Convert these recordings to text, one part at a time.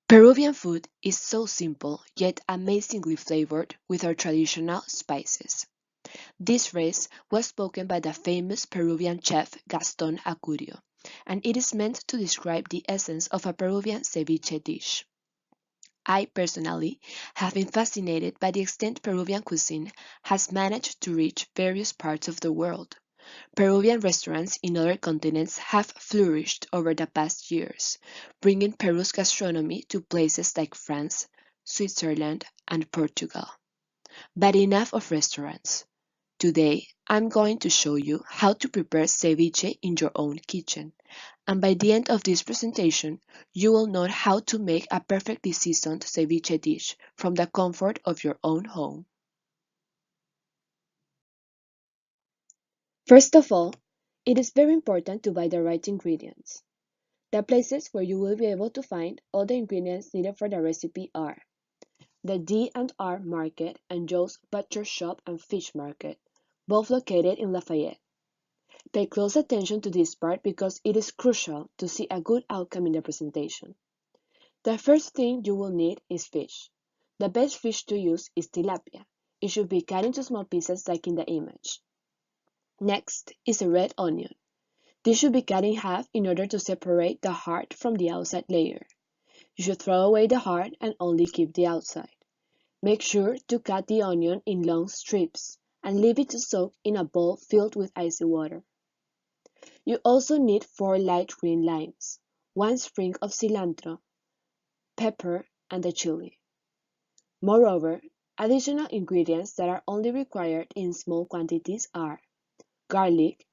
Peruvian food is so simple yet amazingly flavored with our traditional spices. This phrase was spoken by the famous Peruvian chef Gaston Acurio, and it is meant to describe the essence of a Peruvian ceviche dish. I personally have been fascinated by the extent Peruvian cuisine has managed to reach various parts of the world. Peruvian restaurants in other continents have flourished over the past years, bringing Peru's gastronomy to places like France, Switzerland, and Portugal. But enough of restaurants. Today, I'm going to show you how to prepare ceviche in your own kitchen. And by the end of this presentation, you will know how to make a perfectly seasoned ceviche dish from the comfort of your own home. First of all, it is very important to buy the right ingredients. The places where you will be able to find all the ingredients needed for the recipe are the D&R Market and Joe's Butcher Shop and Fish Market, both located in Lafayette. Pay close attention to this part because it is crucial to see a good outcome in the presentation. The first thing you will need is fish. The best fish to use is tilapia. It should be cut into small pieces like in the image. Next is a red onion. This should be cut in half in order to separate the heart from the outside layer. You should throw away the heart and only keep the outside. Make sure to cut the onion in long strips and leave it to soak in a bowl filled with icy water. You also need 4 light green limes, 1 sprig of cilantro, pepper, and the chili. Moreover, additional ingredients that are only required in small quantities are garlic,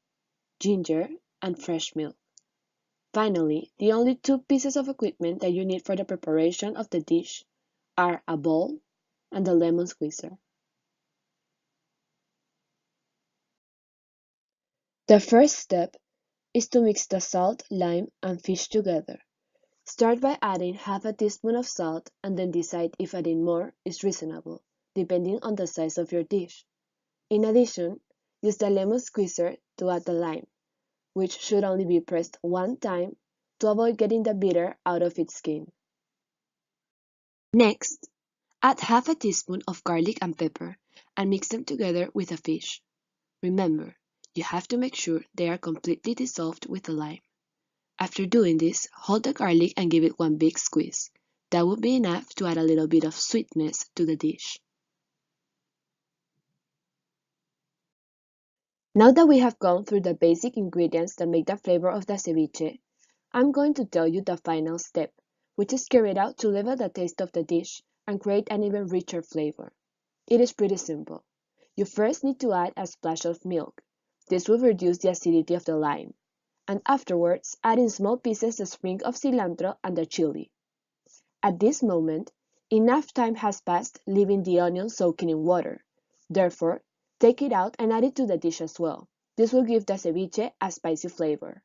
ginger, and fresh milk. Finally, the only 2 pieces of equipment that you need for the preparation of the dish are a bowl and a lemon squeezer. The first step is to mix the salt, lime, and fish together. Start by adding half a teaspoon of salt and then decide if adding more is reasonable, depending on the size of your dish. In addition, use the lemon squeezer to add the lime, which should only be pressed 1 time to avoid getting the bitter out of its skin. Next, add half a teaspoon of garlic and pepper and mix them together with the fish. Remember, you have to make sure they are completely dissolved with the lime. After doing this, hold the garlic and give it 1 big squeeze. That would be enough to add a little bit of sweetness to the dish. Now that we have gone through the basic ingredients that make the flavor of the ceviche, I'm going to tell you the final step, which is carried out to level the taste of the dish and create an even richer flavor. It is pretty simple. You first need to add a splash of milk. This will reduce the acidity of the lime. And afterwards, add in small pieces the sprig of cilantro and the chili. At this moment, enough time has passed leaving the onion soaking in water. Therefore, take it out and add it to the dish as well. This will give the ceviche a spicy flavor.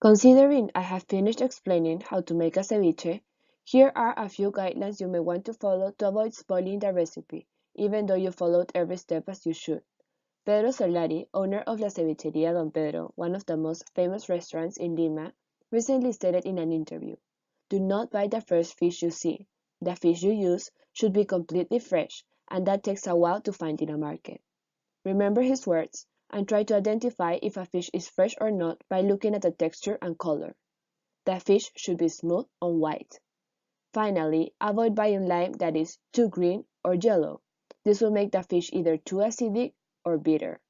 Considering I have finished explaining how to make a ceviche, here are a few guidelines you may want to follow to avoid spoiling the recipe, even though you followed every step as you should. Pedro Solari, owner of La Cevicheria Don Pedro, one of the most famous restaurants in Lima, recently stated in an interview, "Do not buy the first fish you see. The fish you use should be completely fresh, and that takes a while to find in a market." Remember his words and try to identify if a fish is fresh or not by looking at the texture and color. The fish should be smooth and white. Finally, avoid buying lime that is too green or yellow. This will make the fish either too acidic or bitter.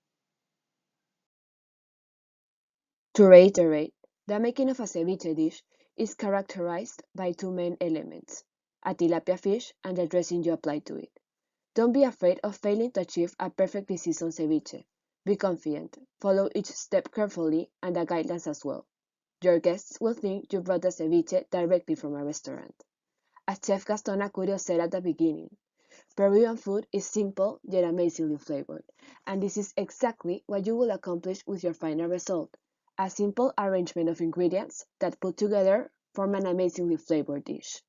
To reiterate, the making of a ceviche dish is characterized by 2 main elements, a tilapia fish and the dressing you apply to it. Don't be afraid of failing to achieve a perfectly seasoned ceviche. Be confident, follow each step carefully and the guidelines as well. Your guests will think you brought the ceviche directly from a restaurant. As Chef Gaston Acurio said at the beginning, Peruvian food is simple yet amazingly flavored, and this is exactly what you will accomplish with your final result, a simple arrangement of ingredients that put together form an amazingly flavored dish.